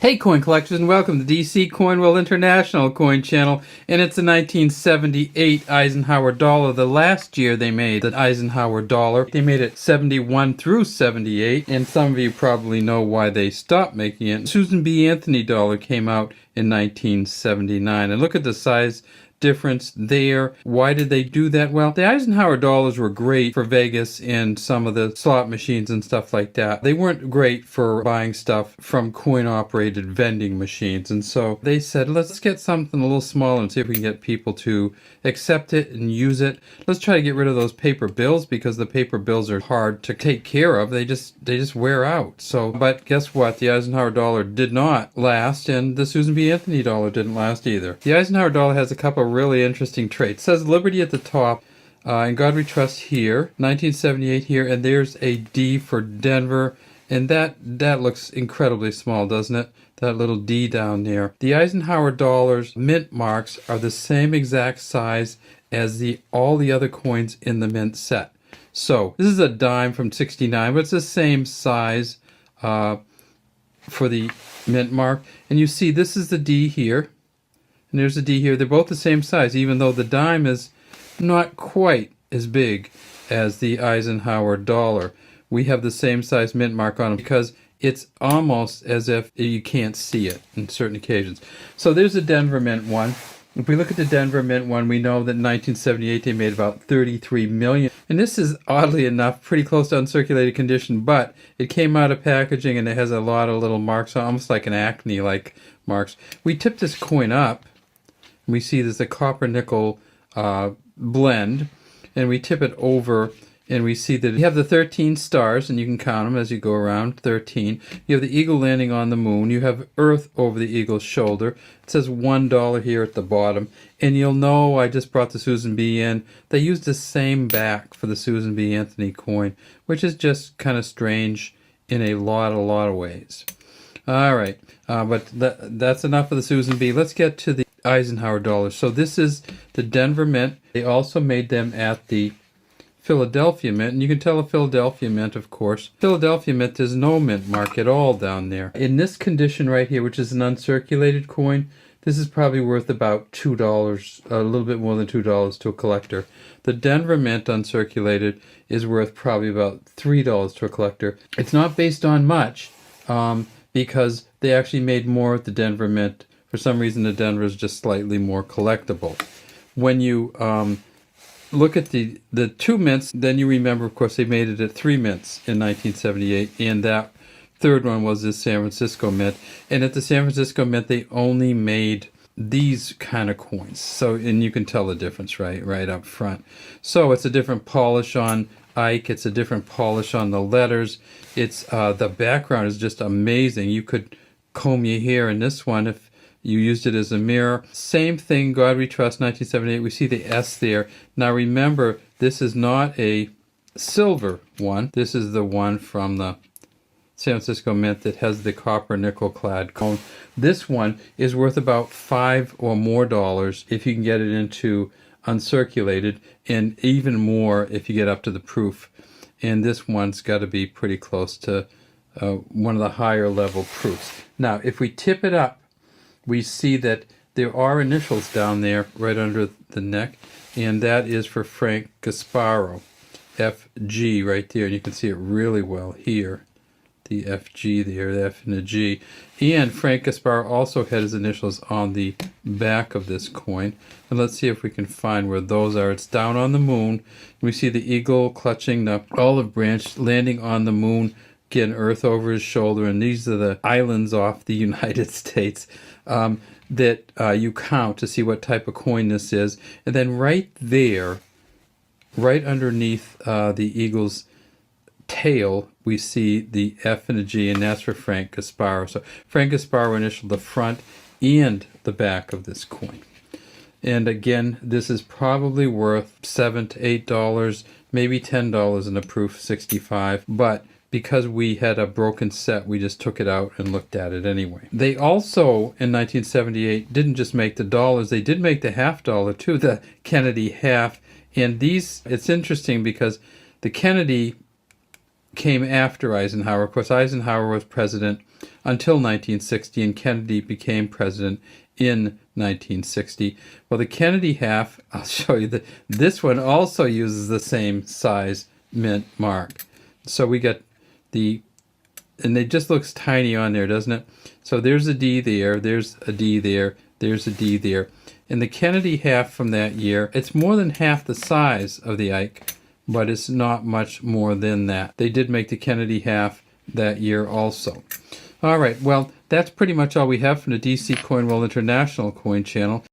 Hey coin collectors, and welcome to DC Coin World International Coin Channel. And it's the 1978 Eisenhower Dollar. The last year they made the Eisenhower Dollar. They made it 71 through 78, and some of you probably know why they stopped making it. Susan B. Anthony Dollar came out in 1979, and look at the size difference there. Why did they do that? Well, the Eisenhower dollars were great for Vegas and some of the slot machines and stuff like that. They weren't great for buying stuff from coin-operated vending machines. And so they said, let's get something a little smaller and see if we can get people to accept it and use it. Let's try to get rid of those paper bills, because the paper bills are hard to take care of. They just wear out. So, but guess what? The Eisenhower dollar did not last, and the Susan B. Anthony dollar didn't last either. The Eisenhower dollar has a couple of really interesting traits. It says Liberty at the top, and God We Trust here, 1978 here, and there's a D for Denver, and that looks incredibly small, doesn't it? That little D down there. The Eisenhower dollars mint marks are the same exact size as all the other coins in the mint set. So this is a dime from 69, but it's the same size for the mint mark. And you see this is the D here, and there's a D here. They're both the same size, even though the dime is not quite as big as the Eisenhower dollar. We have the same size mint mark on them because it's almost as if you can't see it in certain occasions. So there's the Denver Mint one. If we look at the Denver Mint one, we know that in 1978 they made about 33 million. And this is, oddly enough, pretty close to uncirculated condition, but it came out of packaging and it has a lot of little marks, almost like an acne-like marks. We tip this coin up, and we see there's a copper-nickel blend, and we tip it over, and we see that you have the 13 stars, and you can count them as you go around, 13. You have the eagle landing on the moon. You have Earth over the eagle's shoulder. It says $1 here at the bottom. And you'll know, I just brought the Susan B in. They used the same back for the Susan B. Anthony coin, which is just kind of strange in a lot of ways. All right, but that's enough of the Susan B. Let's get to the Eisenhower dollar. So this is the Denver Mint. They also made them at the Philadelphia Mint, and you can tell a Philadelphia Mint, of course. Philadelphia Mint, there's no mint mark at all down there. In this condition right here, which is an uncirculated coin, this is probably worth about $2, a little bit more than $2 to a collector. The Denver Mint uncirculated is worth probably about $3 to a collector. It's not based on much, because they actually made more at the Denver Mint. For some reason, the Denver is just slightly more collectible. When you look at the two mints, then you remember, of course, they made it at 3 mints in 1978, and that third one was the San Francisco Mint. And at the San Francisco Mint, they only made these kind of coins. So, and you can tell the difference right up front. So it's a different polish on Ike. It's a different polish on the letters. It's the background is just amazing. You could comb your hair in this one if you used it as a mirror. Same thing, God We Trust, 1978. We see the S there. Now remember, this is not a silver one. This is the one from the San Francisco Mint that has the copper nickel clad cone. This one is worth about $5 or more if you can get it into uncirculated, and even more if you get up to the proof. And this one's got to be pretty close to one of the higher level proofs. Now, if we tip it up, we see that there are initials down there right under the neck, and that is for Frank Gasparo, FG right there, and you can see it really well here, the FG there, the F and the G. And Frank Gasparo also had his initials on the back of this coin, and let's see if we can find where those are. It's down on the moon. We see the eagle clutching the olive branch, landing on the moon, getting Earth over his shoulder, and these are the islands off the United States that you count to see what type of coin this is. And then right there, right underneath the eagle's tail, we see the F and a G, and that's for Frank Gasparo. So Frank Gasparo initialed the front and the back of this coin. And again, this is probably worth $7 to $8, maybe $10 in a proof 65, but because we had a broken set, we just took it out and looked at it anyway. They also, in 1978, didn't just make the dollars, they did make the $50 too, the Kennedy half. And these, it's interesting because the Kennedy came after Eisenhower. Of course, Eisenhower was president until 1960, and Kennedy became president in 1960. Well, the Kennedy half, I'll show you that this one also uses the same size mint mark. So we got and it just looks tiny on there, doesn't it? So there's a D there, there's a D there, there's a D there. And the Kennedy half from that year, it's more than half the size of the Ike, but it's not much more than that. They did make the Kennedy half that year also. All right, well, that's pretty much all we have from the DC Coin World International Coin Channel.